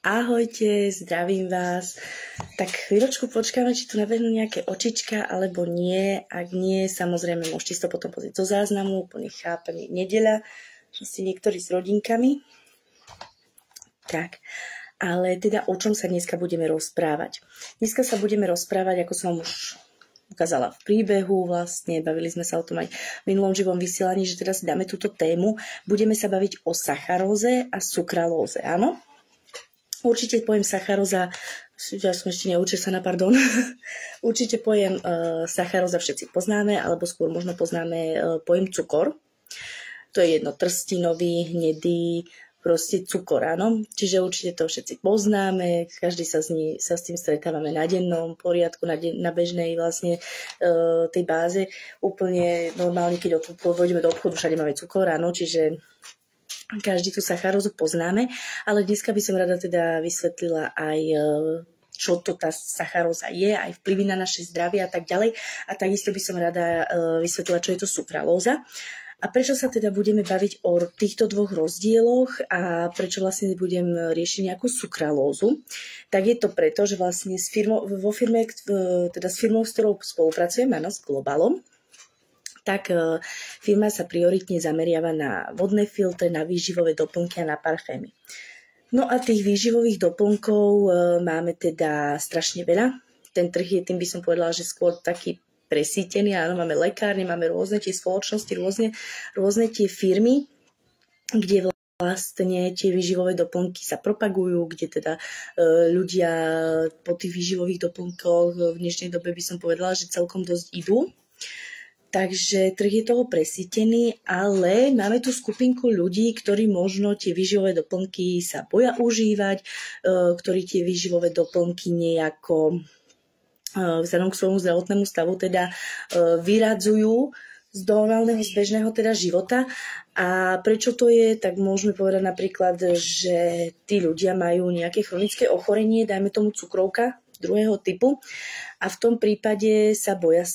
Ahojte, zdravím vás. Tak chvíľočku počkáme, či tu nabehnú nejaké očička, alebo nie. Ak nie, samozrejme, môžete si to potom pozrieť zo záznamu, úplne chápem, je nedeľa, asi niektorí s rodinkami. Tak, ale teda o čom sa dneska budeme rozprávať? Dneska sa budeme rozprávať, ako som vám už ukázala v príbehu, vlastne bavili sme sa o tom aj v minulom živom vysielaní, že teda si dáme túto tému. Budeme sa baviť o sacharóze a sukralóze, áno? Určite pojem sacharóza, ja som ešte neučesaná, pardon. Určite pojem sacharóza všetci poznáme, alebo skôr možno poznáme pojem cukor. To je jedno, trstinový, hnedý, proste cukor, áno. Čiže určite to všetci poznáme, každý sa s tým stretávame na dennom poriadku, na bežnej vlastne tej báze. Úplne normálne, keď pôjdeme do obchodu, všade máme cukor, áno, čiže každý tú sacharózu poznáme, ale dneska by som rada teda vysvetlila aj, čo to tá sacharóza je, aj vplyvy na naše zdravie a tak ďalej. A takisto by som rada vysvetlila, čo je to sukralóza. A prečo sa teda budeme baviť o týchto dvoch rozdieloch a prečo vlastne budem riešiť nejakú sukralózu, tak je to preto, že vlastne s firmou, s ktorou spolupracujem, áno, s Globalom, tak firma sa prioritne zameriava na vodné filtre, na výživové doplnky a na parfémy. No a tých výživových doplnkov máme teda strašne veľa. Ten trh je, tým by som povedala, že skôr taký presýtený. Áno, máme lekárne, máme rôzne tie spoločnosti, rôzne tie firmy, kde vlastne tie výživové doplnky sa propagujú, kde teda ľudia po tých výživových doplnkoch v dnešnej dobe by som povedala, že celkom dosť idú. Takže trh je toho presýtený, ale máme tu skupinku ľudí, ktorí možno tie výživové doplnky sa boja užívať, ktorí tie výživové doplnky nejako vzhľadom k svojmu zdravotnému stavu teda vyradzujú z normálneho, z bežného teda života. A prečo to je, tak môžeme povedať napríklad, že tí ľudia majú nejaké chronické ochorenie, dajme tomu cukrovka druhého typu, a v tom prípade sa boja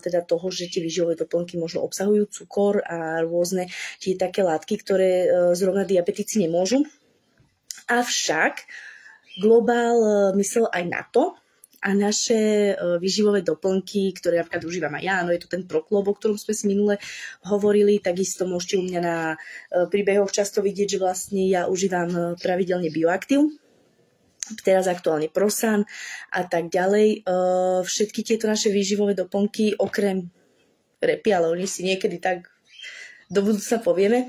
teda toho, že tie výživové doplnky možno obsahujú cukor a rôzne tie také látky, ktoré zrovna diabetici nemôžu. Avšak Global myslel aj na to a naše výživové doplnky, ktoré napríklad užívam aj ja, no je to ten Proclob, o ktorom sme si minule hovorili, takisto môžete u mňa na príbehoch často vidieť, že vlastne ja užívam pravidelne Bioactive, teraz aktuálne Prosan a tak ďalej. Všetky tieto naše výživové doplnky, okrem repy, ale oni si niekedy tak do budúcna povieme,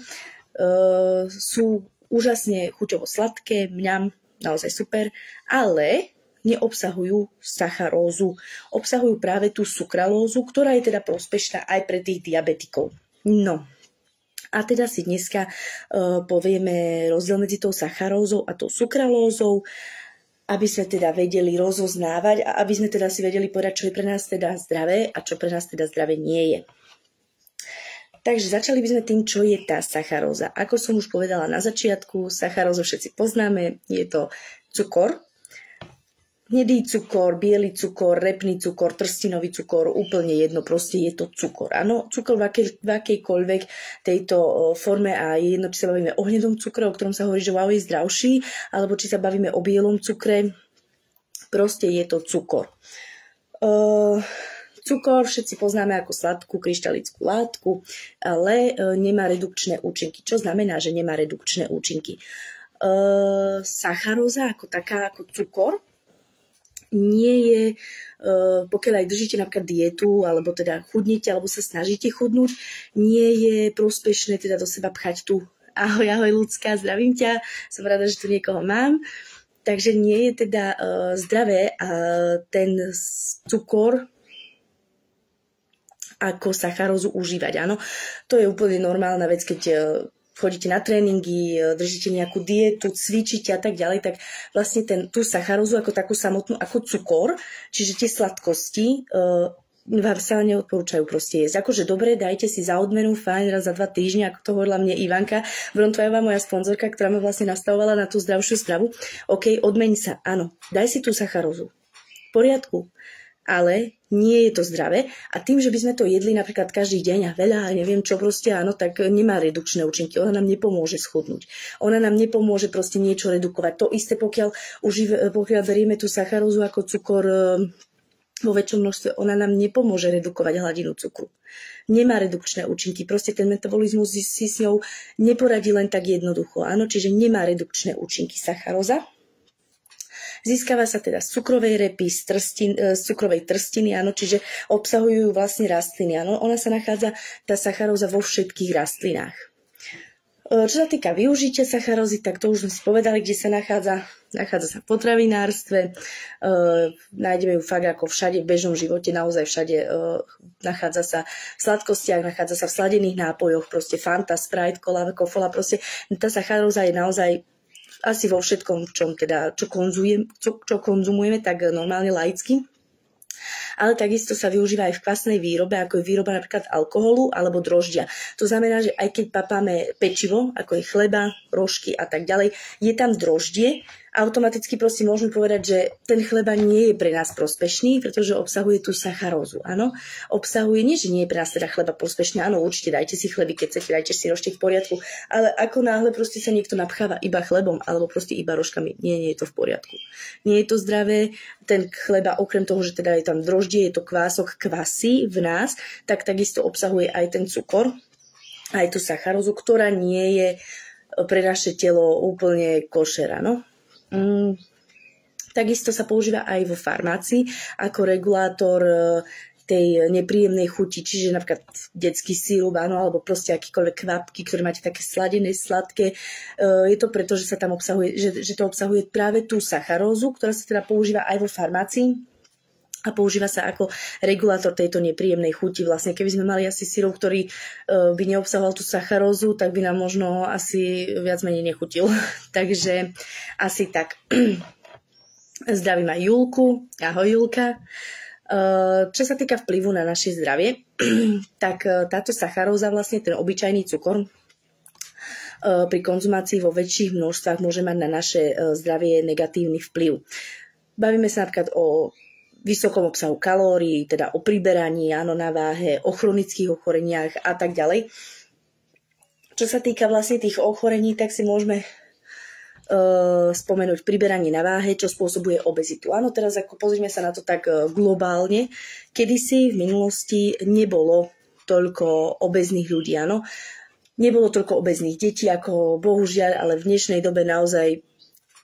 sú úžasne chuťovo sladké, mňam, naozaj super, ale neobsahujú sacharózu. Obsahujú práve tú sukralózu, ktorá je teda prospešná aj pre tých diabetikov. No. A teda si dneska povieme rozdiel medzi tou sacharózou a tou sukralózou, aby sme teda vedeli rozoznávať a aby sme teda si vedeli povedať, čo je pre nás teda zdravé a čo pre nás teda zdravé nie je. Takže začali by sme tým, čo je tá sacharóza. Ako som už povedala na začiatku, sacharózu všetci poznáme, je to cukor, hnedý cukor, biely cukor, repný cukor, trstinový cukor, úplne jedno, proste je to cukor. Áno, cukor v akejkoľvek tejto forme a je jedno, či sa bavíme o hnedom cukre, o ktorom sa hovorí, že wow, je zdravší, alebo či sa bavíme o bielom cukre, proste je to cukor. Cukor všetci poznáme ako sladkú kryštalickú látku, ale nemá redukčné účinky. Čo znamená, že nemá redukčné účinky? Sacharóza ako taká, ako cukor, nie je, pokiaľ aj držíte napríklad dietu, alebo teda chudnete, alebo sa snažíte chudnúť, nie je prospešné teda do seba pchať tu. Ahoj, ľudská, zdravím ťa, som rada, že tu niekoho mám. Takže nie je teda zdravé ten cukor ako sacharózu užívať, áno. To je úplne normálna vec, keď chodíte na tréningy, držíte nejakú dietu, cvičíte a tak ďalej, tak vlastne tú sacharózu ako takú samotnú, ako cukor, čiže tie sladkosti vám sa neodporúčajú proste jesť. Akože dobre, dajte si za odmenu, fajn, raz za 2 týždne, ako to hovorila mne Ivanka Brontvajová, moja sponzorka, ktorá ma vlastne nastavovala na tú zdravšiu stravu. OK, odmeň sa, áno, daj si tú sacharózu. V poriadku. ale nie je to zdravé a tým, že by sme to jedli napríklad každý deň a veľa a neviem čo proste, áno, tak nemá redukčné účinky. Ona nám nepomôže schudnúť. Ona nám nepomôže proste niečo redukovať. To isté, pokiaľ berieme tú sacharózu ako cukor vo väčšom množstve, ona nám nepomôže redukovať hladinu cukru. Nemá redukčné účinky. Proste ten metabolizmus si s ňou neporadí len tak jednoducho. Áno, čiže nemá redukčné účinky sacharóza. Získava sa teda z cukrovej repy, z cukrovej trstiny, áno, čiže obsahujú vlastne rastliny. Áno. Ona sa nachádza, tá sacharóza, vo všetkých rastlinách. Čo sa týka využitia sacharózy, tak to už sme si povedali, kde sa nachádza. Nachádza sa v potravinárstve, nájdeme ju fakt ako všade v bežnom živote, naozaj všade. Nachádza sa v sladkostiach, nachádza sa v sladených nápojoch, proste Fanta, Sprite, Cola, Coca-Cola, proste tá sacharóza je naozaj asi vo všetkom, čo konzumujeme, tak normálne laicky. Ale takisto sa využíva aj v kvasnej výrobe, ako je výroba napríklad alkoholu alebo droždia. To znamená, že aj keď papáme pečivo, ako je chleba, rožky a tak ďalej, je tam droždie, automaticky proste môžeme povedať, že ten chleba nie je pre nás prospešný, pretože obsahuje tú sacharózu. Áno, obsahuje, nie že nie je pre nás teda chleba prospešný, áno, určite dajte si chleby, keď chcete, dajte si rožky v poriadku, ale ako náhle proste sa niekto napcháva iba chlebom alebo proste iba rožkami, nie je to v poriadku. Nie je to zdravé, ten chleba okrem toho, že teda je tam droždie, je to kvások, kvasí v nás, tak takisto obsahuje aj ten cukor, aj tú sacharózu, ktorá nie je pre naše telo úplne košer, áno. Takisto sa používa aj vo farmácii ako regulátor tej nepríjemnej chuti, čiže napríklad detský sirup, áno, alebo proste akýkoľvek kvapky, ktoré máte také sladené, sladké. Je to preto, že sa tam obsahuje, že to obsahuje práve tú sacharózu, ktorá sa teda používa aj vo farmácii a používa sa ako regulátor tejto nepríjemnej chuti. Vlastne keby sme mali asi sirup, ktorý by neobsahoval tú sacharózu, tak by nám možno asi viac menej nechutil. Takže asi tak. Zdravím aj Julku. Ahoj Julka. Čo sa týka vplyvu na naše zdravie, tak táto sacharóza, vlastne ten obyčajný cukor, pri konzumácii vo väčších množstvách môže mať na naše zdravie negatívny vplyv. Bavíme sa napríklad o vysokom obsahu kalórií, teda o priberaní, áno, na váhe, o chronických ochoreniach a tak ďalej. Čo sa týka vlastne tých ochorení, tak si môžeme spomenúť priberanie na váhe, čo spôsobuje obezitu. Áno, teraz ako pozrieme sa na to tak globálne. Kedysi v minulosti nebolo toľko obezných ľudí, áno. Nebolo toľko obezných detí, ako bohužiaľ, ale v dnešnej dobe naozaj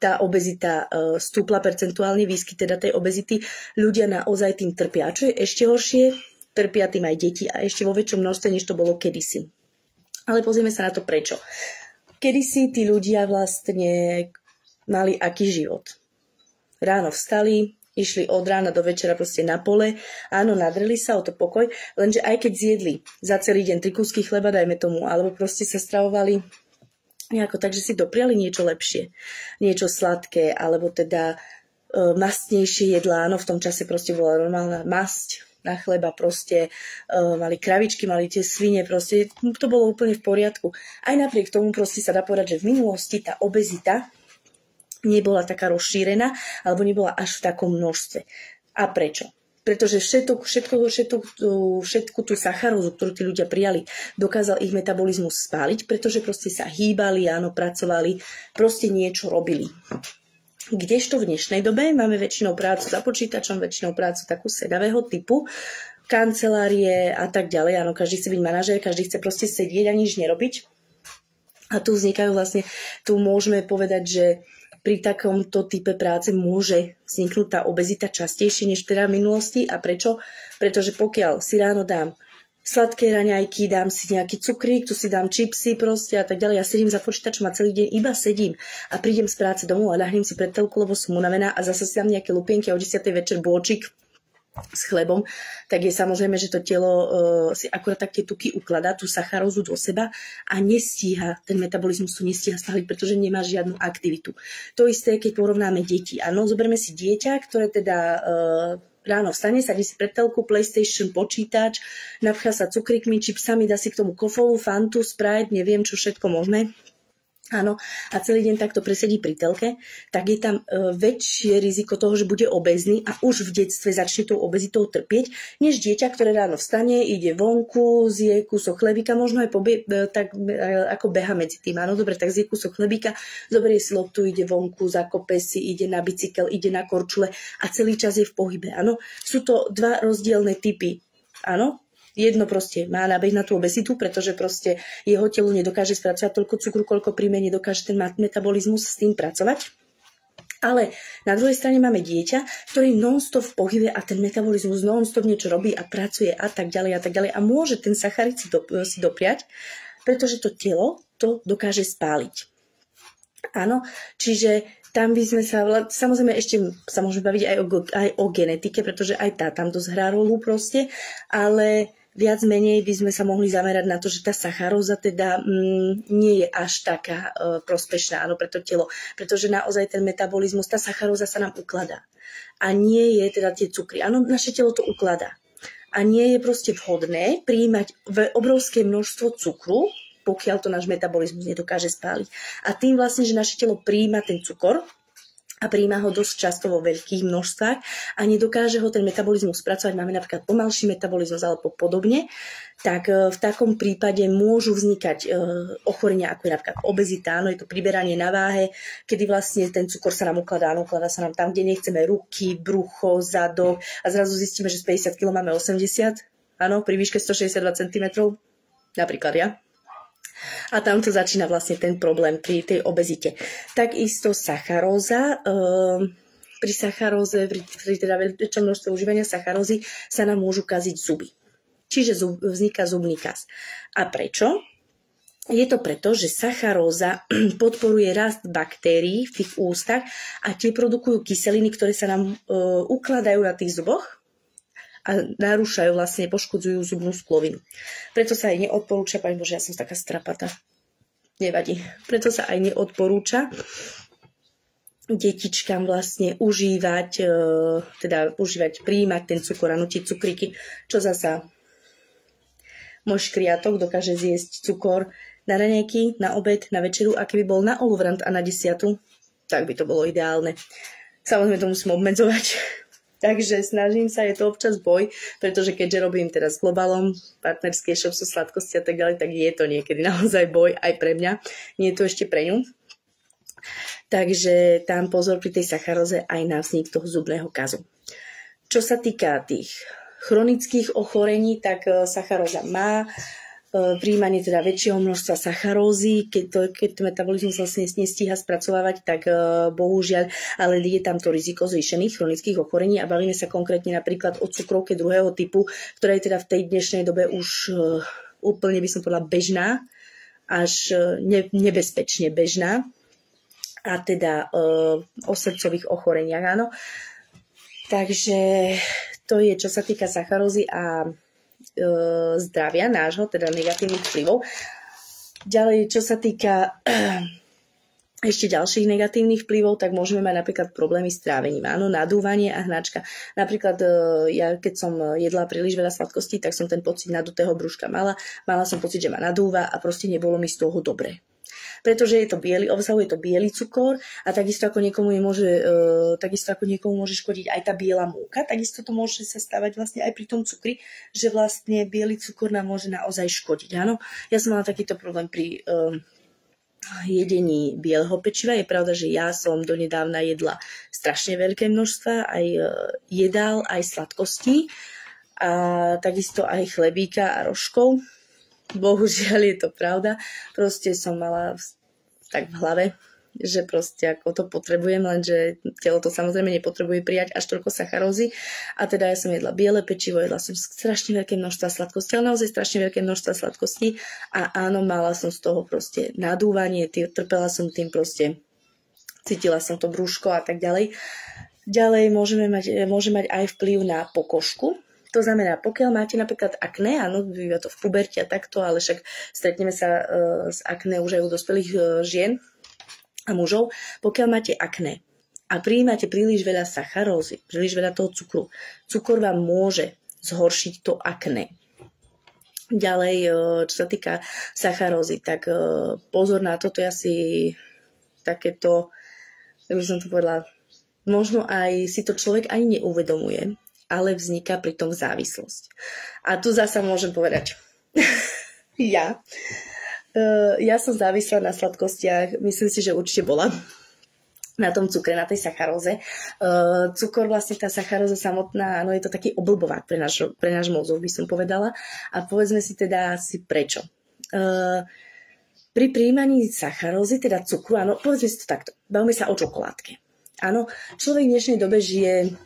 tá obezita stúpla percentuálne, výskyt teda tej obezity. Ľudia naozaj tým trpia. A čo je ešte horšie, trpia tým aj deti a ešte vo väčšom množstve, než to bolo kedysi. Ale pozrieme sa na to prečo. Kedysi tí ľudia vlastne mali aký život? Ráno vstali, išli od rána do večera proste na pole, áno, nadreli sa o to pokoj, lenže aj keď zjedli za celý deň 3 kúsky chleba, dajme tomu, alebo proste sa stravovali nejako tak, že si dopriali niečo lepšie, niečo sladké, alebo teda mastnejšie jedlá, áno, v tom čase proste bola normálna masť na chleba, proste mali kravičky, mali tie svine, proste to bolo úplne v poriadku. Aj napriek tomu proste sa dá povedať, že v minulosti tá obezita nebola taká rozšírená, alebo nebola až v takom množstve. A prečo? Pretože všetku tú sacharózu, ktorú tí ľudia prijali, dokázal ich metabolizmus spáliť, pretože proste sa hýbali, áno, pracovali, proste niečo robili. Kdežto v dnešnej dobe máme väčšinou prácu za počítačom, väčšinou prácu takú sedavého typu, kancelárie a tak ďalej. Áno, každý chce byť manažér, každý chce proste sedieť a nič nerobiť. A tu vznikajú vlastne, tu môžeme povedať, že pri takomto type práce môže vzniknúť tá obezita častejšie než teda v minulosti. A prečo? Pretože pokiaľ si ráno dám sladké raňajky, dám si nejaký cukrík, tu si dám čipsy proste a tak ďalej. Ja sedím za počítačom a celý deň iba sedím a prídem z práce domov a ľahnem si pred telku, lebo som unavená a zase si dám nejaké lupienky a o 10. večer bôčik s chlebom, tak je samozrejme, že to telo si akurát tak tie tuky ukladá, tú sacharózu do seba a nestíha, ten metabolizmus to nestíha stáliť, pretože nemá žiadnu aktivitu. To isté, keď porovnáme deti. Áno, zoberme si dieťa, ktoré teda ráno vstane, sadí si pred telku, PlayStation, počítač, napchá sa cukrikmi, čipsami, dá si k tomu kofolu, fantu, Sprite, neviem čo všetko možné. Áno, a celý deň takto presedí pri telke, tak je tam väčšie riziko toho, že bude obézny a už v detstve začne tou obezitou trpieť, než dieťa, ktoré ráno vstane, ide vonku, zje kúsok chlebíka, možno aj tak ako beha medzi tým. Áno, dobre, tak zje kúsok chlebíka, zoberie si loptu, ide vonku, zakope si, ide na bicykel, ide na korčule a celý čas je v pohybe. Áno, sú to dva rozdielne typy. Áno, jedno proste má nábeh na tú obezitu, pretože proste jeho telo nedokáže spracovať toľko cukru, koľko príjme, nedokáže ten metabolizmus s tým pracovať. Ale na druhej strane máme dieťa, ktorý non-stop v pohybe a ten metabolizmus non-stop niečo robí a pracuje a tak ďalej a môže ten sacharid si dopriať, pretože to telo to dokáže spáliť. Áno, čiže tam by sme sa, samozrejme ešte sa môžeme baviť aj o genetike, pretože aj tá tam dosť hrá rolu proste, ale viac menej by sme sa mohli zamerať na to, že tá sacharóza teda nie je až taká prospešná, áno, pre to telo, pretože naozaj ten metabolizmus, tá sacharóza sa nám ukladá. A nie je teda tie cukry. Áno, naše telo to ukladá. A nie je proste vhodné prijímať obrovské množstvo cukru, pokiaľ to náš metabolizmus nedokáže spáliť. A tým vlastne, že naše telo prijíma ten cukor, a prijíma ho dosť často vo veľkých množstvách a nedokáže ho ten metabolizmus spracovať, máme napríklad pomalší metabolizmus alebo podobne, tak v takom prípade môžu vznikať ochorenia, ako je napríklad obezita, je to priberanie na váhe, kedy vlastne ten cukor sa nám ukladá sa nám tam, kde nechceme, ruky, brucho, zadok a zrazu zistíme, že z 50 kg máme 80, áno, pri výške 162 cm, napríklad ja. A tam to začína vlastne ten problém pri tej obezite. Takisto sacharóza. Pri sacharóze, pri teda väčšom množstve užívania sacharózy sa nám môžu kaziť zuby. Čiže vzniká zubný kaz. A prečo? Je to preto, že sacharóza podporuje rast baktérií v tých ústach a tie produkujú kyseliny, ktoré sa nám ukladajú na tých zuboch a narúšajú, vlastne poškodzujú zubnú sklovinu. Preto sa aj neodporúča, pani Bože, ja som taká strapata, nevadí, preto sa aj neodporúča detičkám vlastne užívať, prijímať ten cukor a nutiť cukríky, čo zasa môj škriatok dokáže zjesť cukor na raňajky, na obed, na večeru a keby bol na oluvrant a na 10, tak by to bolo ideálne. Samozrejme to musím obmedzovať. Takže snažím sa, je to občas boj, pretože keďže robím teraz s Globalom, partnerské šopstvo sladkosti a tak ďalej, tak je to niekedy naozaj boj aj pre mňa. Nie je to ešte pre ňu. Takže tam pozor pri tej sacharóze aj na vznik toho zubného kazu. Čo sa týka tých chronických ochorení, tak sacharóza má príjmanie teda väčšieho množstva sacharózy, keď to metabolizmus vlastne nestíha spracovávať, tak bohužiaľ, ale je tam to riziko zvýšených chronických ochorení a bavíme sa konkrétne napríklad o cukrovke druhého typu, ktorá je teda v tej dnešnej dobe už úplne by som povedala bežná, až nebezpečne bežná a teda o srdcových ochoreniach, áno. Takže to je, čo sa týka sacharózy a zdravia nášho, teda negatívnych vplyvov. Ďalej, čo sa týka ešte ďalších negatívnych vplyvov, tak môžeme mať napríklad problémy s trávením. Áno, nadúvanie a hnačka. Napríklad ja, keď som jedla príliš veľa sladkostí, tak som ten pocit nadutého brúška mala. Mala som pocit, že ma nadúva a proste nebolo mi z toho dobre. Pretože je to obsahuje to biely cukor a takisto ako niekomu môže škodiť aj tá biela múka, takisto to môže sa stávať vlastne aj pri tom cukri, že vlastne biely cukor nám môže naozaj škodiť. Áno? Ja som mala takýto problém pri jedení bieleho pečiva. Je pravda, že ja som donedávna jedla strašne veľké množstva, aj jedál, aj sladkostí a takisto aj chlebíka a rožkov. Bohužiaľ je to pravda. Proste som mala tak v hlave, že proste ako to potrebujem, lenže telo to samozrejme nepotrebuje prijať až toľko sacharózy. A teda ja som jedla biele pečivo, jedla som strašne veľké množstva sladkostí, ale naozaj strašne veľké množstva sladkostí a áno, mala som z toho proste nadúvanie, trpela som tým proste, cítila som to brúško a tak ďalej. Ďalej môže mať aj vplyv na pokožku. To znamená, pokiaľ máte napríklad akné, áno, býva to v puberte a takto, ale však stretneme sa s akné už aj u dospelých žien a mužov. Pokiaľ máte akné a prijímate príliš veľa sacharózy, príliš veľa toho cukru, cukor vám môže zhoršiť to akné. Ďalej, čo sa týka sacharózy, tak pozor na to, to je asi takéto, jak by som to povedala, možno aj si to človek ani neuvedomuje, ale vzniká pri tom závislosť. A tu zasa môžem povedať, ja som závislá na sladkostiach, myslím si, že určite bola na tom cukre, na tej sacharóze. Cukor, vlastne tá sacharóza samotná, áno, je to taký oblbovák pre náš mozog, by som povedala. A povedzme si teda asi prečo. Pri prijímaní sacharózy, teda cukru, áno, povedzme si to takto, bavíme sa o čokoládke. Áno, človek v dnešnej dobe žije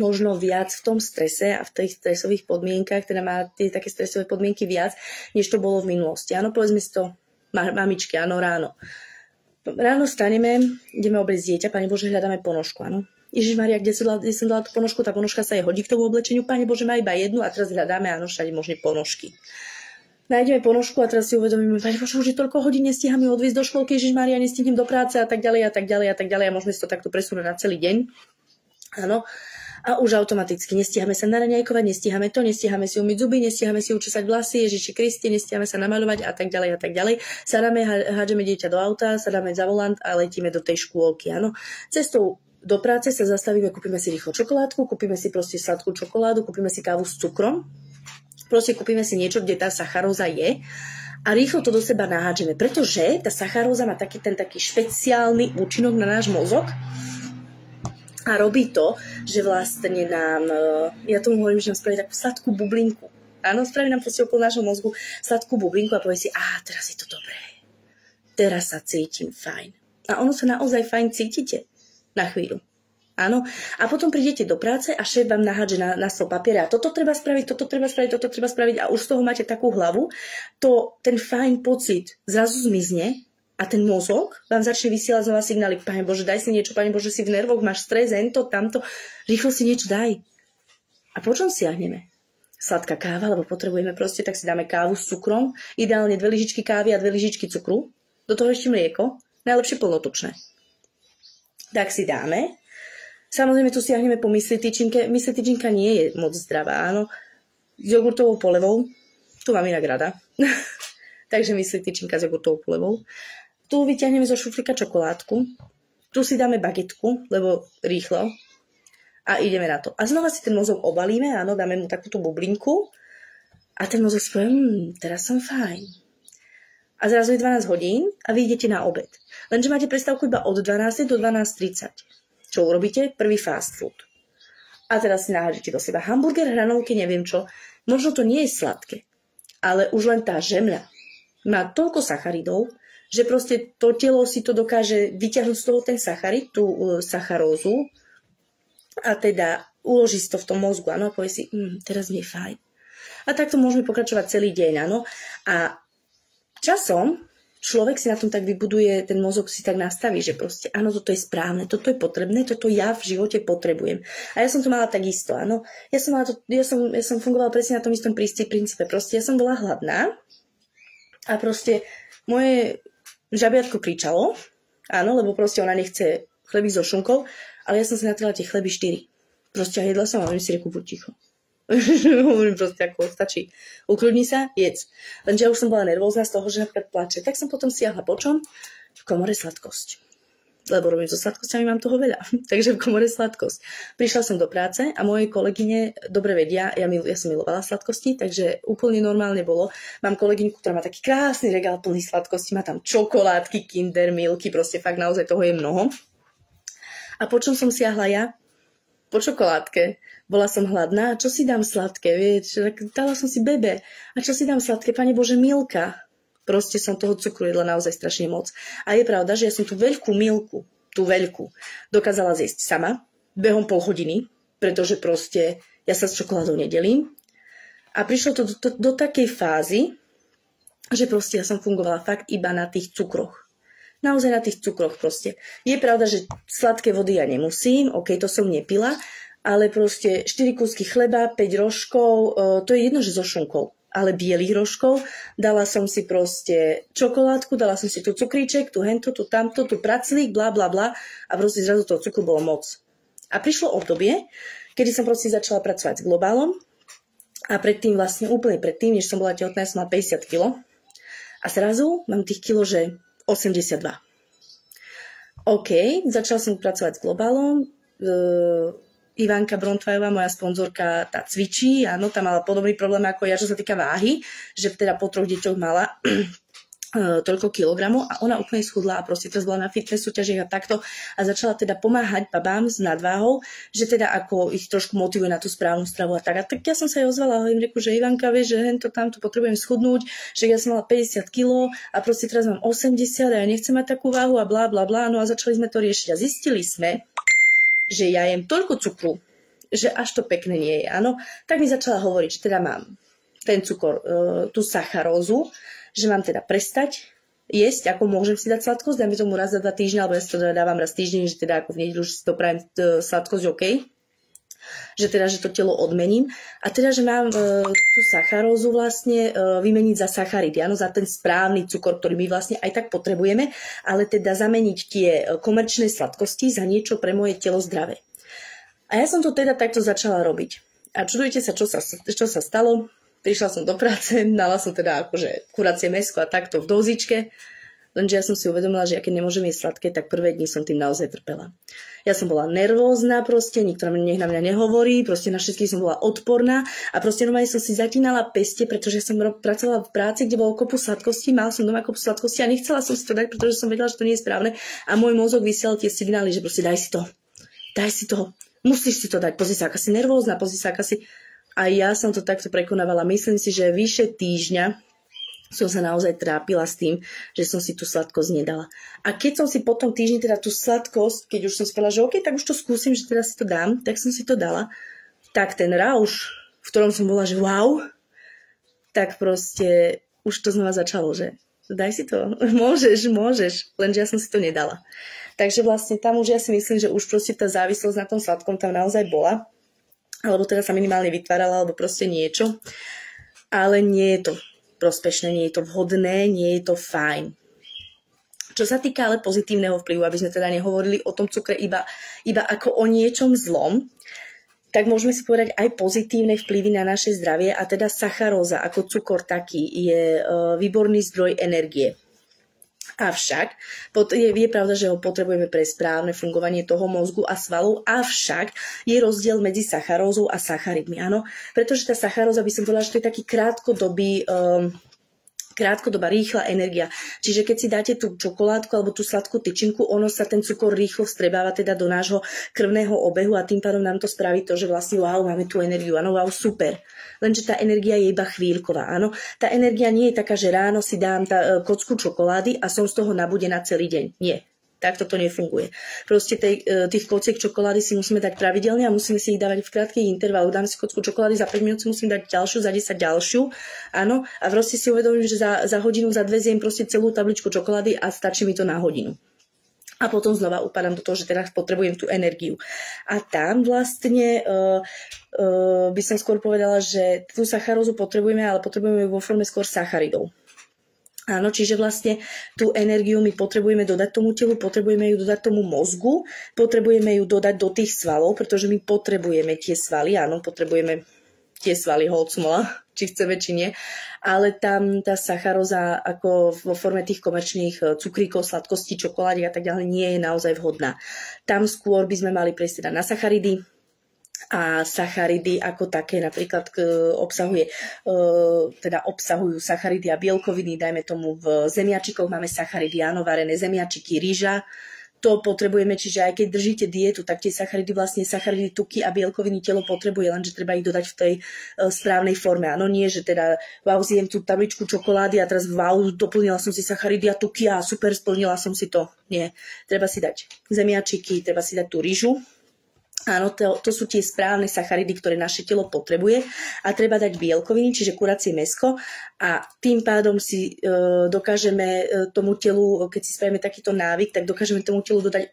možno viac v tom strese a v tých stresových podmienkach, teda má tie také stresové podmienky viac, než to bolo v minulosti. Áno, povedzme si to, mamičky, áno, ráno. Ráno staneme, ideme obliecť dieťa, Pane Bože, hľadáme ponožku, áno. Ježišmaria, kde som dala tú ponožku, tá ponožka sa jej hodí k tomu oblečeniu, Pane Bože, má iba jednu a teraz hľadáme, áno, všade možné ponožky. Nájdeme ponožku a teraz si uvedomíme, Pane Bože, už je toľko hodín, nestíham ju odviesť do školky, Ježišmaria, nestihnem do práce a tak ďalej a tak ďalej a tak ďalej a môžeme si to takto presunúť na celý deň. Áno. A už automaticky nestíhame sa naraňajkovať, nestíhame si umyť zuby, nestíhame si učesať vlasy, Ježiši Kriste, nestíhame sa namaľovať a tak ďalej a tak ďalej. Sadáme, hádžeme dieťa do auta, sadáme za volant a letíme do tej škôlky, áno. Cestou do práce sa zastavíme, kúpime si rýchlo čokoládku, kúpime si proste sladkú čokoládu, kúpime si kávu s cukrom, proste kúpime si niečo, kde tá sacharóza je a rýchlo to do seba nahádžeme, pretože tá sacharóza má taký špeciálny účinok na náš mozog. A robí to, že vlastne nám, ja tomu hovorím, že nám spraví takú sladkú bublinku. Áno, spraví nám proste okolo nášho mozgu sladkú bublinku a povie si, teraz je to dobré. Teraz sa cítim fajn. A ono sa naozaj fajn cítite na chvíľu. Áno. A potom prídete do práce a šéf vám nahádže na stôl papiere a toto treba spraviť a už z toho máte takú hlavu, ten fajn pocit zrazu zmizne. A ten mozog vám začne vysielať znova signály. Pane Bože, daj si niečo, Pane Bože, si v nervoch, máš stres, tamto. Rýchlo si niečo daj. A po čom siahneme? Sladká káva, lebo potrebujeme proste, tak si dáme kávu s cukrom. Ideálne 2 lyžičky kávy a 2 lyžičky cukru. Do toho ešte mlieko. Najlepšie plnotučné. Tak si dáme. Samozrejme, tu siahneme po mysli tyčinke. Mysli tyčinka nie je moc zdravá, áno. S jogurtovou polevou. Tu mám inak rada. Takže mysli tyčinka s jogurtovou polevou. Tu vyťahneme zo šuflíka čokoládku, tu si dáme bagetku, lebo rýchlo a ideme na to. A znova si ten mozog obalíme, áno, dáme mu takúto bublinku a ten mozog povie, teraz som fajn. A zrazu je 12 hodín a vy idete na obed. Lenže máte prestávku iba od 12 do 12:30. Čo urobíte? Prvý fast food. A teraz si nahádžete do seba hamburger, hranolky, neviem čo. Možno to nie je sladké, ale už len tá žemľa má toľko sacharidov, že proste to telo si to dokáže vyťahnuť z toho ten sacharid, tú sacharózu a teda uloží si to v tom mozgu, áno, a povie si, teraz mi je fajn. A takto môžeme pokračovať celý deň, áno. A časom človek si na tom tak vybuduje, ten mozog si tak nastaví, že proste, áno, toto je správne, toto je potrebné, toto ja v živote potrebujem. A ja som to mala takisto, áno. Ja som fungovala presne na tom istom princípe, proste ja som bola hladná a proste moje žabiatko kričalo, áno, lebo proste ona nechce chleby so šunkou, ale ja som si natrela tie chleby 4. Proste jedla som a hovorím si, buď ticho. Hovorím proste, ako stačí. Ukľudni sa, jedz. Lenže ja už som bola nervózna z toho, že napríklad plače. Tak som potom siahla po čom? V komore sladkosť. Lebo robím so sladkosťami, mám toho veľa. Takže v komore sladkosť. Prišla som do práce a moje kolegyne dobre vedia, ja som milovala sladkosti, takže úplne normálne bolo. Mám kolegyňku, ktorá má taký krásny regál plný sladkosti, má tam čokoládky, Kinder Milky, proste fakt naozaj toho je mnoho. A po čom som siahla ja? Po čokoládke. Bola som hladná, čo si dám sladké, vieš? Dala som si bebe. A čo si dám sladké? Pane Bože, Milka. Proste som toho cukru jedla naozaj strašne moc. A je pravda, že ja som tú veľkú Milku, dokázala zjesť sama, behom pol hodiny, pretože proste ja sa s čokoládou nedelím. A prišlo to do takej fázy, že proste ja som fungovala fakt iba na tých cukroch. Naozaj na tých cukroch proste. Je pravda, že sladké vody ja nemusím, to som nepila, ale proste 4 kúsky chleba, 5 rožkov, to je jedno, že so šunkou. Ale bielých rožkov, dala som si proste čokoládku, dala som si tu cukríček, tu hento, tu tamto, tu praclík, bla bla bla a proste zrazu toho cukru bolo moc. A prišlo obdobie, kedy som proste začala pracovať s globálom A predtým vlastne, úplne predtým, než som bola tehotná, som mala 50 kg. A zrazu mám tých kilo, že 82. OK, začala som pracovať s Globálom. Ivanka Brontvajová, moja sponzorka, tá cvičí. Áno, tá mala podobný problém ako ja, čo sa týka váhy, že teda po 3 deťoch mala toľko kilogramov a ona úplne schudla a proste teraz bola na fitness súťažiach a takto a začala teda pomáhať babám s nadváhou, že teda ako ich trošku motivuje na tú správnu stravu a tak. A tak ja som sa jej ozvala a hovorím, že Ivanka, vieš, že hento tamto potrebujem schudnúť, že ja som mala 50 kg a proste teraz mám 80 a ja nechcem mať takú váhu a blá, blá, blá. No a začali sme to riešiť a zistili sme, že ja jem toľko cukru, že až to pekné nie je, áno. Tak mi začala hovoriť, že teda mám ten cukor, tú sacharózu, že mám teda prestať jesť, ako môžem si dať sladkosť, dajme tomu raz za 2 týždne, alebo ja si to dávam raz týždeň, že teda ako v nedeľu už si to prajem sladkosť, OK. Že teda, že to telo odmením. A teda, že mám tú sacharózu vlastne vymeniť za sacharidy, áno, za ten správny cukor, ktorý my vlastne aj tak potrebujeme, ale teda zameniť tie komerčné sladkosti za niečo pre moje telo zdravé. A ja som to teda takto začala robiť. A čudujte sa, čo sa stalo. Prišla som do práce, dala som teda akože kuracie mäsko a takto v dozičke, lenže ja som si uvedomila, že ja keď nemôžem jesť sladké, tak prvé dni som tým naozaj trpela. Ja som bola nervózna proste, nikto nech na mňa nehovorí, proste na všetkých som bola odporná a proste normálne som si zatínala peste, pretože som pracovala v práci, kde bolo kopu sladkostí, mal som doma kopu sladkostí a nechcela som si to dať, pretože som vedela, že to nie je správne a môj mozog vysielal tie signály, že proste daj si to, musíš si to dať, pozri sa, aká si nervózna, pozri sa, aká si... A ja som to takto prekonávala. Myslím si, že vyše týždňa som sa naozaj trápila s tým, že som si tú sladkosť nedala. A keď som si po tom týždni teda tú sladkosť, keď už som si povedala, že OK, tak už to skúsim, že teda si to dám, tak som si to dala. Tak ten rauš, v ktorom som bola, že wow, tak proste už to znova začalo, že daj si to, môžeš, lenže ja som si to nedala. Takže vlastne tam už ja si myslím, že už proste tá závislosť na tom sladkom tam naozaj bola. Alebo teda sa minimálne vytvárala, alebo proste niečo. Ale nie je to prospešné, nie je to vhodné, nie je to fajn. Čo sa týka ale pozitívneho vplyvu, aby sme teda nehovorili o tom cukre iba ako o niečom zlom, tak môžeme si povedať aj pozitívne vplyvy na naše zdravie a teda sacharóza ako cukor taký je výborný zdroj energie. Avšak, je pravda, že ho potrebujeme pre správne fungovanie toho mozgu a svalov, avšak je rozdiel medzi sacharózou a sacharidmi, áno, pretože tá sacharóza by som povedala, že to je taký krátkodobá rýchla energia. Čiže keď si dáte tú čokoládku alebo tú sladkú tyčinku, ono sa ten cukor rýchlo vstrebáva teda do nášho krvného obehu a tým pádom nám to spraví to, že vlastne wow, máme tú energiu, áno, wow, super. Lenže tá energia je iba chvíľková, áno. Tá energia nie je taká, že ráno si dám kocku čokolády a som z toho nabudená celý deň. Nie. Takto to nefunguje. Proste tých kociek čokolády si musíme dať pravidelne a musíme si ich dávať v krátkych intervaloch. Dám si kocku čokolády, za 5 minút si musím dať ďalšiu, za 10 ďalšiu. Áno, a proste si uvedomím, že za hodinu, za 2 zjem proste celú tabličku čokolády a stačí mi to na hodinu. A potom znova upadám do toho, že teraz potrebujem tú energiu. A tam vlastne by som skôr povedala, že tú sacharózu potrebujeme, ale potrebujeme ju vo forme skôr sacharidov. Áno, čiže vlastne tú energiu my potrebujeme dodať tomu telu, potrebujeme ju dodať tomu mozgu, potrebujeme ju dodať do tých svalov, pretože my potrebujeme tie svaly, áno, potrebujeme tie svaly holcmola, či chceme, či nie, ale tam tá sacharóza ako vo forme tých komerčných cukríkov, sladkostí, čokolády a tak ďalej nie je naozaj vhodná. Tam skôr by sme mali prejsť teda na sacharidy, a sacharidy ako také napríklad obsahujú sacharidy a bielkoviny, dajme tomu v zemiačikoch máme sacharidy, áno, varené zemiačiky, ryža, to potrebujeme, čiže aj keď držíte dietu, tak tie sacharidy, tuky a bielkoviny telo potrebuje, lenže treba ich dodať v tej správnej forme. Áno, nie, že teda wow, zjem tú tabličku čokolády a teraz wow, doplnila som si sacharidy a tuky a super, splnila som si to. Nie, treba si dať zemiačiky, treba si dať tú ryžu. Áno, to sú tie správne sacharidy, ktoré naše telo potrebuje a treba dať bielkoviny, čiže kuracie mäsko a tým pádom si dokážeme tomu telu, keď si spravíme takýto návyk, tak dokážeme tomu telu dodať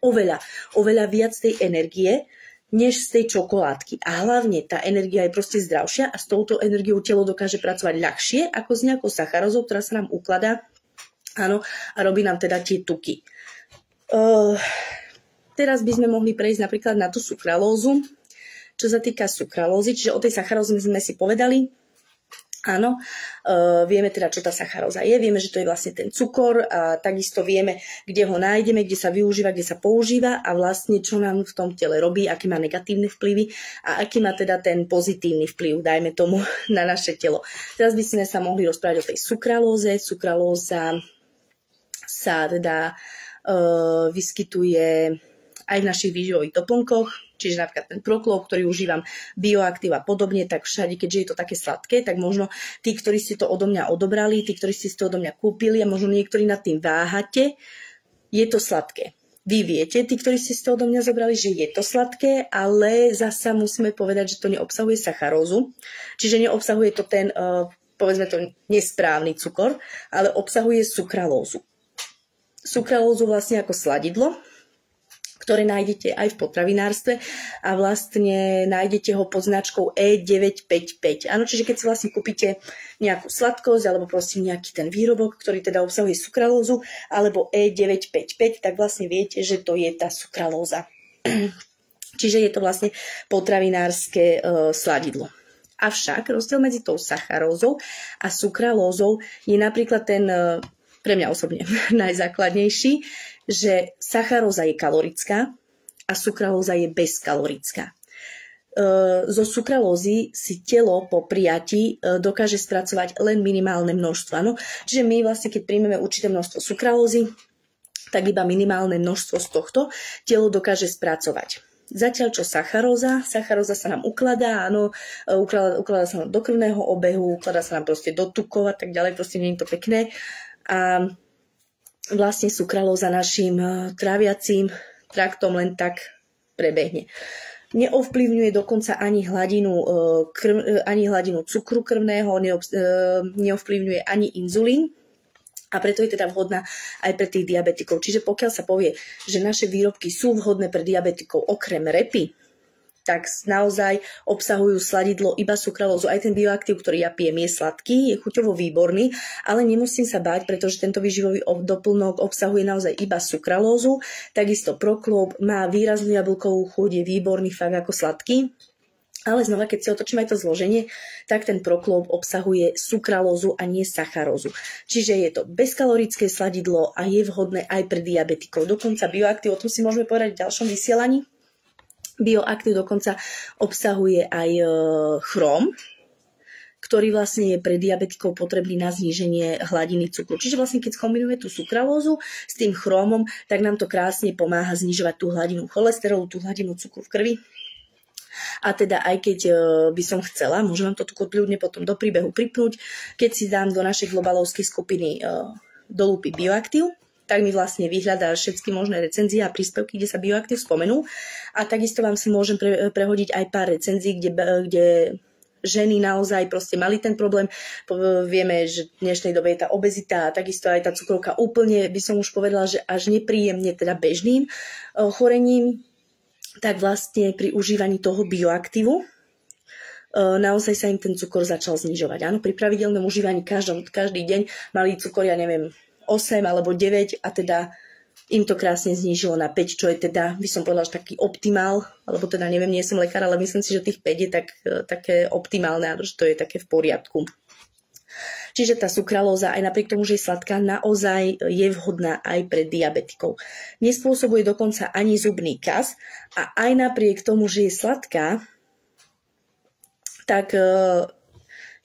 oveľa viac tej energie, než z tej čokoládky. A hlavne tá energia je proste zdravšia a s touto energiou telo dokáže pracovať ľahšie ako s nejakou sacharózou, ktorá sa nám ukladá, áno, a robí nám teda tie tuky. Teraz by sme mohli prejsť napríklad na tú sukralózu. Čo sa týka sukralózy, čiže o tej sacharóze sme si povedali, Áno, vieme teda, čo tá sacharóza je, vieme, že to je vlastne ten cukor a takisto vieme, kde ho nájdeme, kde sa využíva, kde sa používa a vlastne čo nám v tom tele robí, aký má negatívne vplyvy a aký má teda ten pozitívny vplyv, dajme tomu, na naše telo. Teraz by sme sa mohli rozprávať o tej sukralóze. Sukralóza sa teda vyskytuje aj v našich výživových doplnkoch, čiže napríklad ten Proclow, ktorý užívam, Bioactive a podobne, tak všade, keďže je to také sladké, tak možno tí, ktorí ste to odo mňa odobrali, tí, ktorí ste to odo mňa kúpili a možno niektorí nad tým váhate, je to sladké. Vy viete, tí, ktorí ste to odo mňa zobrali, že je to sladké, ale zasa musíme povedať, že to neobsahuje sacharózu, čiže neobsahuje to ten, povedzme to, nesprávny cukor, ale obsahuje sukralózu. Sukralózu vlastne ako sladidlo, ktoré nájdete aj v potravinárstve a vlastne nájdete ho pod značkou E955. Áno, čiže keď si vlastne kúpite nejakú sladkosť alebo proste nejaký ten výrobok, ktorý teda obsahuje sukralózu alebo E955, tak vlastne viete, že to je tá sukralóza. Čiže je to vlastne potravinárske sladidlo. Avšak rozdiel medzi tou sacharózou a sukralózou je napríklad ten, pre mňa osobne, najzákladnejší, že sacharóza je kalorická a sukralóza je bezkalorická. Zo sukralózy si telo po prijatí dokáže spracovať len minimálne množstvo. No? Čiže my vlastne, keď príjmeme určité množstvo sukralózy, tak iba minimálne množstvo z tohto telo dokáže spracovať. Zatiaľ čo sacharóza sa nám ukladá, áno, ukladá sa nám do krvného obehu, ukladá sa nám proste do tukov a tak ďalej, proste nie je to pekné. A vlastne sukralóza našim tráviacím traktom len tak prebehne. Neovplyvňuje dokonca ani hladinu cukru krvného, neovplyvňuje ani inzulín a preto je teda vhodná aj pre tých diabetikov. Čiže pokiaľ sa povie, že naše výrobky sú vhodné pre diabetikov okrem repy, tak naozaj obsahujú sladidlo iba sukralózu. Aj ten Bioactive, ktorý ja pijem, je sladký, je chuťovo výborný, ale nemusím sa báť, pretože tento výživový doplnok obsahuje naozaj iba sukralózu. Takisto Proclow má výraznú jablkovú chuť, je výborný fakt ako sladký. Ale znova, keď si otočím aj to zloženie, tak ten Proclow obsahuje sukralózu a nie sacharózu. Čiže je to bezkalorické sladidlo a je vhodné aj pre diabetikov. Dokonca Bioactive, o tom si môžeme povedať v ďalšom vysielaní. Bioactive dokonca obsahuje aj chróm, ktorý vlastne je pre diabetikov potrebný na zníženie hladiny cukru. Čiže vlastne keď skombinujeme tú sukralózu s tým chrómom, tak nám to krásne pomáha znižovať tú hladinu cholesterolu, tú hladinu cukru v krvi. A teda aj keď by som chcela, môžem vám to tu kľudne potom do príbehu pripnúť, keď si dám do našej globalovskej skupiny do lupy Bioactive, tak mi vlastne vyhľadá všetky možné recenzie a príspevky, kde sa Bioactive spomenú. A takisto vám si môžem prehodiť aj pár recenzií, kde ženy naozaj proste mali ten problém. Vieme, že v dnešnej dobe je tá obezita a takisto aj tá cukrovka úplne, by som už povedala, že až nepríjemne teda bežným chorením. Tak vlastne pri užívaní toho Bioactive naozaj sa im ten cukor začal znižovať. Áno, pri pravidelnom užívaní každý deň mali cukor, ja neviem, 8 alebo 9 a teda im to krásne znížilo na 5, čo je teda, by som povedala, že taký optimál, alebo teda neviem, nie som lekár, ale myslím si, že tých 5 je také optimálne, že to je také v poriadku. Čiže tá sukralóza, aj napriek tomu, že je sladká, naozaj je vhodná aj pre diabetikov. Nespôsobuje dokonca ani zubný kas a aj napriek tomu, že je sladká, tak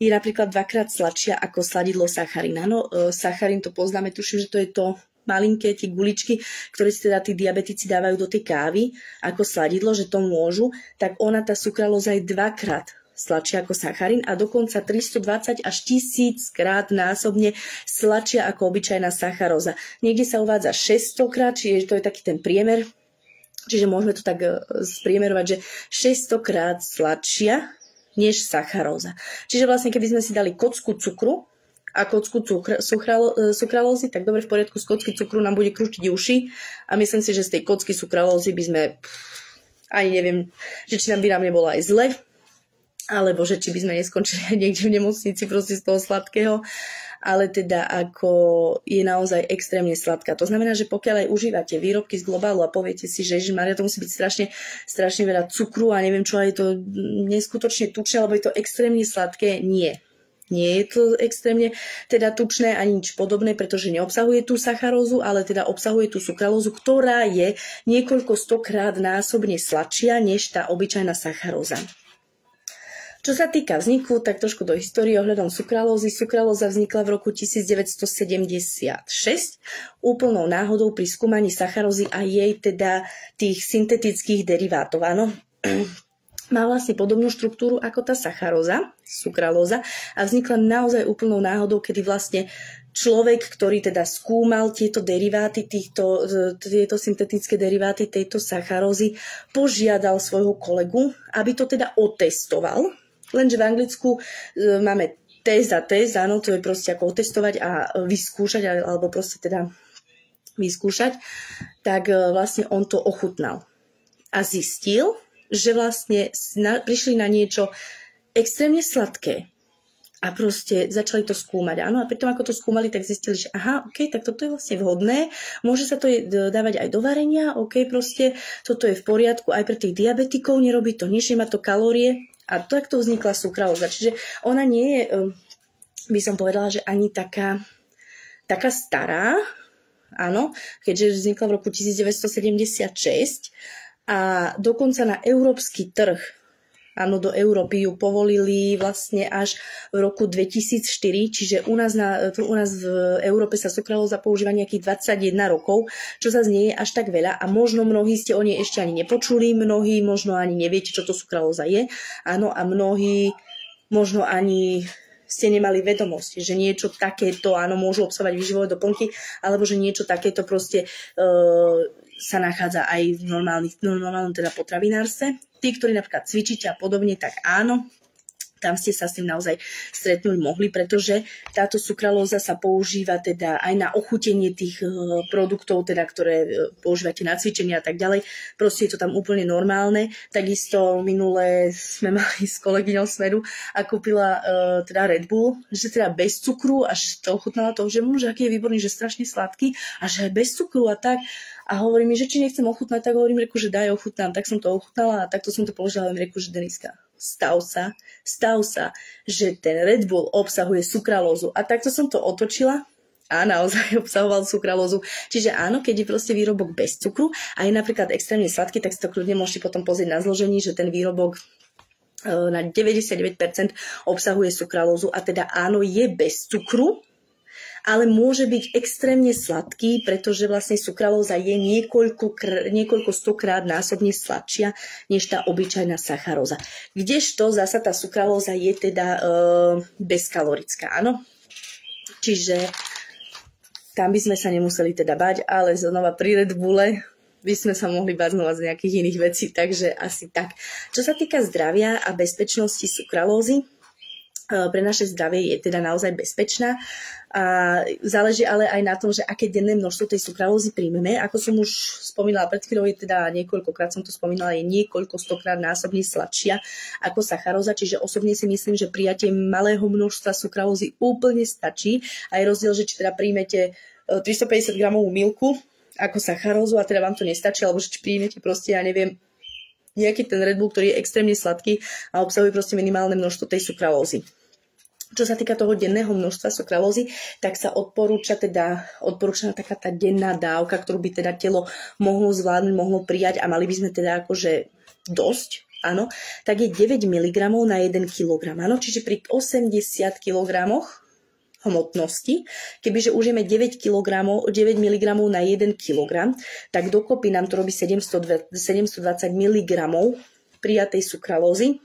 je napríklad 2-krát sladšia ako sladidlo sacharín. Áno, sacharín to poznáme, tuším, že to je to malinké, tie guličky, ktoré si teda tí diabetici dávajú do tej kávy ako sladidlo, že to môžu, tak ona, tá sukralóza je 2-krát sladšia ako sacharín a dokonca 320 až 1000 krát násobne sladšia ako obyčajná sacharóza. Niekde sa uvádza 600 krát, čiže to je taký ten priemer, čiže môžeme to tak spriemerovať, že 600 krát sladšia než sacharóza. Čiže vlastne keby sme si dali kocku cukru a kocku sukralózy, tak dobre, v poriadku, z kocky cukru nám bude krútiť uši a myslím si, že z tej kocky sukralózy by sme ani neviem, že či nám by nám nebolo aj zle, alebo že či by sme neskončili niekde v nemocnici proste z toho sladkého, ale teda ako je naozaj extrémne sladká. To znamená, že pokiaľ aj užívate výrobky z globálu a poviete si, že ježišmaria, to musí byť strašne veľa cukru a neviem čo, je to neskutočne tučné, alebo je to extrémne sladké, nie. nie je to extrémne teda tučné ani nič podobné, pretože neobsahuje tú sacharózu, ale teda obsahuje tú sukralózu, ktorá je niekoľko stokrát násobne sladšia než tá obyčajná sacharóza. Čo sa týka vzniku, tak trošku do histórie ohľadom sukralózy. Sukralóza vznikla v roku 1976 úplnou náhodou pri skúmaní sacharózy a jej teda tých syntetických derivátov. Áno, má vlastne podobnú štruktúru ako tá sacharóza, sukralóza a vznikla naozaj úplnou náhodou, kedy vlastne človek, ktorý teda skúmal tieto deriváty, tieto syntetické deriváty tejto sacharózy, požiadal svojho kolegu, aby to teda otestoval. Lenže v Anglicku máme test a test, áno, to je proste ako otestovať a vyskúšať, alebo proste teda vyskúšať, tak vlastne on to ochutnal. A zistil, že vlastne prišli na niečo extrémne sladké. A proste začali to skúmať. Áno, a pritom ako to skúmali, tak zistili, že aha, ok, tak toto je vlastne vhodné, môže sa to dávať aj do varenia, ok, proste toto je v poriadku aj pre tých diabetikov, nerobí to nič, nemá to kalórie a takto vznikla sukralóza. Čiže ona nie je, by som povedala, že ani taká stará, áno, keďže vznikla v roku 1976 a dokonca na európsky trh, áno, do Európy ju povolili vlastne až v roku 2004, čiže u nás v Európe sa sukralóza používa nejakých 21 rokov, čo zase nie je až tak veľa a možno mnohí ste o nej ešte ani nepočuli, mnohí možno ani neviete, čo to sukralóza je, áno, a mnohí možno ani ste nemali vedomosť, že niečo takéto, áno, môžu obsahovať výživové doplnky, alebo že niečo takéto proste sa nachádza aj v normálnom teda potravinárstve. Tí, ktorí napríklad cvičíte a podobne, tak áno, tam ste sa s tým naozaj stretnúť mohli, pretože táto sukralóza sa používa teda aj na ochutenie tých produktov, teda, ktoré používate na cvičenie a tak ďalej. Proste je to tam úplne normálne. Takisto minule sme mali s kolegyňou Smedu a kúpila teda Red Bull, že teda bez cukru a že to ochutnala to, že aký je výborný, že strašne sladký a že bez cukru a tak. A hovorí mi, že či nechcem ochutnať, tak hovorím, že daj, ochutnám. Tak som to ochutnala a takto som to položila, hovorím, že Deniska, stav sa, že ten Red Bull obsahuje sukralózu. A takto som to otočila a naozaj obsahoval sukralózu. Čiže áno, keď je proste výrobok bez cukru a je napríklad extrémne sladký, tak si to kľudne môžete potom pozrieť na zložení, že ten výrobok na 99% obsahuje sukralózu a teda áno, je bez cukru, ale môže byť extrémne sladký, pretože vlastne sukralóza je niekoľko stokrát násobne sladšia než tá obyčajná sacharóza. Kdežto zasa tá sukralóza je teda bezkalorická, áno? Čiže tam by sme sa nemuseli teda bať, ale znova pri Red Bulle by sme sa mohli bať znova z nejakých iných vecí, takže asi tak. Čo sa týka zdravia a bezpečnosti sukralózy, pre naše zdravie je teda naozaj bezpečná a záleží ale aj na tom, že aké denné množstvo tej sukralózy príjmeme. Ako som už spomínala pred chvíľou, je teda niekoľkokrát som to spomínala, je niekoľko stokrát násobne sladšia ako sacharóza, čiže osobne si myslím, že prijatie malého množstva sukralózy úplne stačí. Aj rozdiel, že či teda príjmete 350 gramovú milku ako sacharózu a teda vám to nestačí, alebo že či príjmete proste, ja neviem, nejaký ten Red Bull, ktorý je extrémne sladký a obsahuje proste minimálne množstvo tej sukralózy. Čo sa týka toho denného množstva sukralózy, tak sa odporúčaná taká tá denná dávka, ktorú by teda telo mohlo zvládnuť, mohlo prijať a mali by sme teda akože dosť, áno, tak je 9 mg na 1 kg, áno, čiže pri 80 kg hmotnosti, kebyže užijeme 9 mg na 1 kg, tak dokopy nám to robí 720 mg prijatej sukralózy,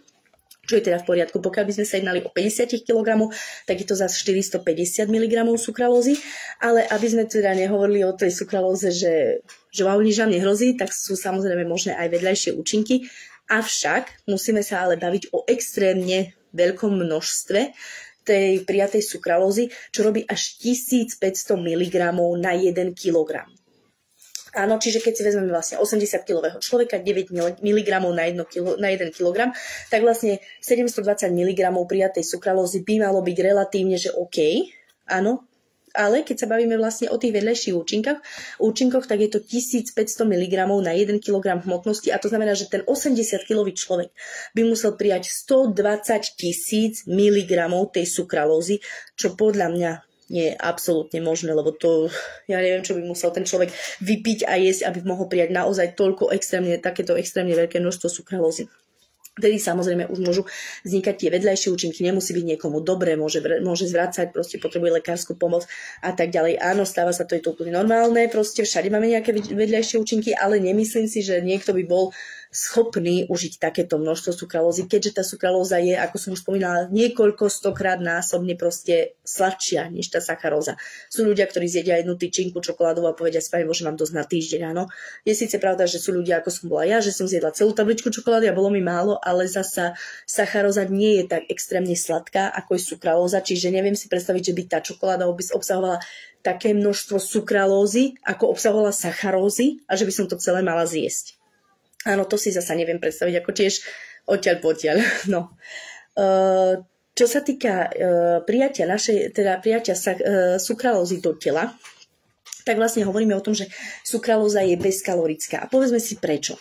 čo je teda v poriadku. Pokiaľ by sme sa jednali o 50 kg, tak je to zase 450 mg sukralózy, ale aby sme teda nehovorili o tej sukralóze, že vám nič nám nehrozí, tak sú samozrejme možné aj vedľajšie účinky, avšak musíme sa ale baviť o extrémne veľkom množstve tej prijatej sukralózy, čo robí až 1500 mg na 1 kg. Áno, čiže keď si vezmeme vlastne 80-kilového človeka, 9 mg na 1 kg, tak vlastne 720 mg prijatej sukralózy by malo byť relatívne, že OK, áno, ale keď sa bavíme vlastne o tých vedľajších účinkoch, tak je to 1500 mg na 1 kg hmotnosti a to znamená, že ten 80-kilový človek by musel prijať 120 000 mg tej sukralózy, čo podľa mňa nie je absolútne možné, lebo to, ja neviem, čo by musel ten človek vypiť a jesť, aby mohol prijať naozaj takéto extrémne veľké množstvo sukralózy. Vtedy samozrejme už môžu vznikať tie vedľajšie účinky, nemusí byť niekomu dobré, môže zvracať, proste potrebuje lekárskú pomoc a tak ďalej. Áno, stáva sa to, je to úplne normálne, proste všade máme nejaké vedľajšie účinky, ale nemyslím si, že niekto by bol schopný užiť takéto množstvo sukralózy, keďže tá sukralóza je, ako som už spomínala, niekoľko stokrát násobne proste sladšia než tá sacharóza. Sú ľudia, ktorí zjedia jednu tyčinku čokoládovú a povedia si, Pane Bože, mám dosť na týždeň, áno. Je síce pravda, že sú ľudia, ako som bola ja, že som zjedla celú tabličku čokolády a bolo mi málo, ale zasa sacharóza nie je tak extrémne sladká, ako je sukralóza, čiže neviem si predstaviť, že by tá čokoláda obsahovala také množstvo sukralózy, ako obsahovala sacharózy a že by som to celé mala zjesť. Áno, to si zasa neviem predstaviť, ako tiež odtiaľ potiaľ. No. Čo sa týka prijatia sukralózy do tela, tak vlastne hovoríme o tom, že sukralóza je bezkalorická. A povedzme si prečo.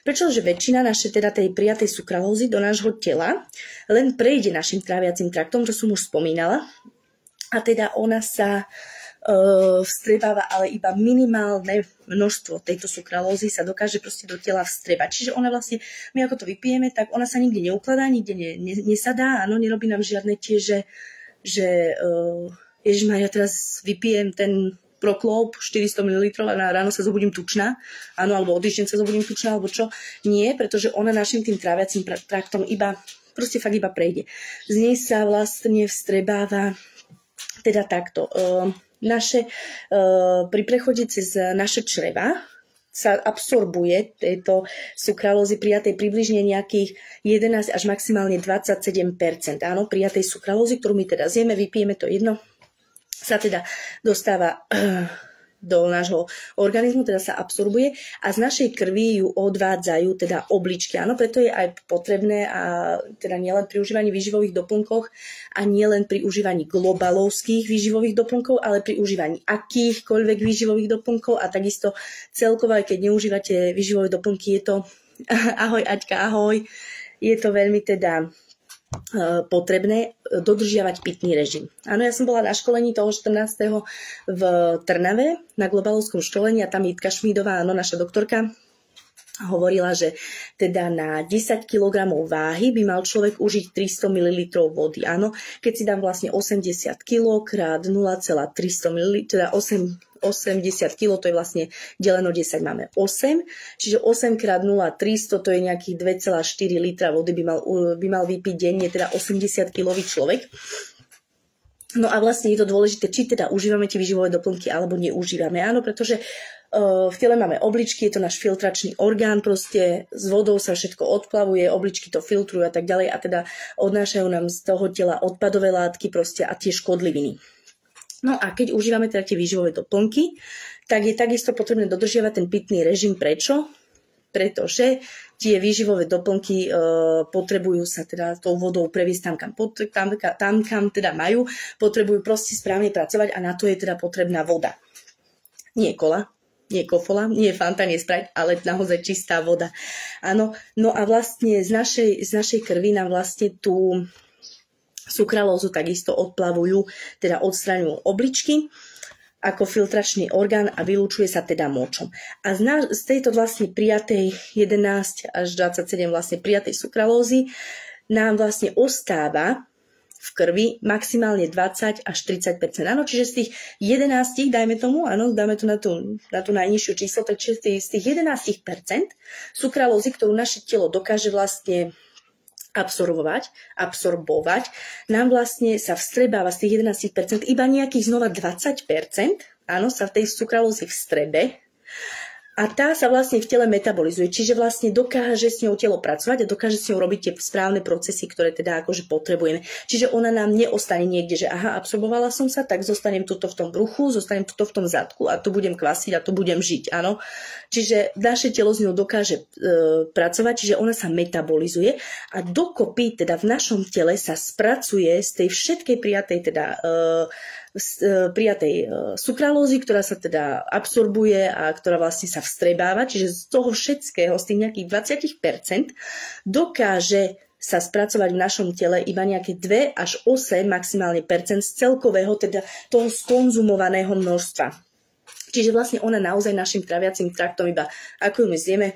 Prečo, že väčšina tej prijatej sukralózy do nášho tela len prejde našim tráviacim traktom, čo som už spomínala. A teda ona sa vstrebáva, ale iba minimálne množstvo tejto sukralózy sa dokáže proste do tela vstrebať. Čiže ona vlastne, my ako to vypijeme, tak ona sa nikde neukladá, nikde nesadá, áno, nerobí nám žiadne tie, že ježišmaria, teraz vypijem ten Proklop 400 ml a na ráno sa zobudím tučná, áno, alebo o týždeň sa zobudím tučná, alebo čo. Nie, pretože ona našim tým tráviacím traktom proste fakt iba prejde. Z nej sa vlastne vstrebáva teda takto. Pri prechode cez naše čreva sa absorbuje tejto sukralózy prijatej približne nejakých 11 až maximálne 27%. Áno, prijatej sukralózy, ktorú my teda zjeme, vypijeme to jedno, sa teda dostáva do nášho organizmu, teda sa absorbuje a z našej krvi ju odvádzajú teda obličky. Áno, preto je aj potrebné, a teda nielen pri užívaní výživových doplnkov a nielen pri užívaní globalovských výživových doplnkov, ale pri užívaní akýchkoľvek výživových doplnkov a takisto celkovo, aj keď neužívate výživové doplnky, je to ahoj Aťka, ahoj, je to veľmi teda potrebné dodržiavať pitný režim. Áno, ja som bola na školení toho 14. v Trnave, na globalovskom školení a tam Jitka Šmídová, áno, naša doktorka, hovorila, že teda na 10 kg váhy by mal človek užiť 300 ml vody. Áno, keď si dám vlastne 80 kg krát 0,300 ml, teda 80 kg, to je vlastne deleno 10, máme 8, čiže 8 krát 0,300, to je nejakých 2,4 litra vody by mal vypiť denne, teda 80-kilový človek. No a vlastne je to dôležité, či teda užívame tie výživové doplnky alebo neužívame. Áno, pretože v tele máme obličky, je to náš filtračný orgán, proste s vodou sa všetko odplavuje, obličky to filtrujú a tak ďalej a teda odnášajú nám z toho tela odpadové látky proste a tie škodliviny. No a keď užívame teda tie výživové doplnky, tak je takisto potrebné dodržiavať ten pitný režim. Prečo? Pretože tie výživové doplnky potrebujú sa teda tou vodou previesť tam, kam teda majú, potrebujú proste správne pracovať a na to je teda potrebná voda. Nie kola, nie kofola, nie Fanta, nie Sprite, ale naozaj čistá voda. Áno, no a vlastne z našej krvi nám vlastne tú sukralózu takisto odplavujú, teda odstraňujú obličky ako filtračný orgán a vylúčuje sa teda močom. A z tejto vlastne prijatej 11 až 27 vlastne prijatej sukralózy nám vlastne ostáva v krvi maximálne 20 až 30%. Áno, čiže z tých 11, dajme tomu, áno, dáme to na tú najnižšiu číslo, takže z tých 11% sukralózy, ktorú naše telo dokáže vlastne absorbovať, nám vlastne sa vstrebáva z tých 11% iba nejakých znova 20%, áno, sa v tej sukralózy vstrebe a tá sa vlastne v tele metabolizuje, čiže vlastne dokáže s ňou telo pracovať a dokáže s ňou robiť tie správne procesy, ktoré teda akože potrebujeme. Čiže ona nám neostane niekde, že aha, absorbovala som sa, tak zostanem tuto v tom bruchu, zostanem tuto v tom zadku a tu budem kvasiť a tu budem žiť, áno. Čiže naše telo s ňou dokáže pracovať, čiže ona sa metabolizuje a dokopy teda v našom tele sa spracuje z tej všetkej prijatej teda prijatej sukralózy, ktorá sa teda absorbuje a ktorá vlastne sa vstrebáva, čiže z toho všetkého, z tých nejakých 20% dokáže sa spracovať v našom tele iba nejaké 2 až 8 maximálne percent z celkového, teda toho skonzumovaného množstva. Čiže vlastne ona naozaj našim traviacím traktom iba, ako ju my zjeme,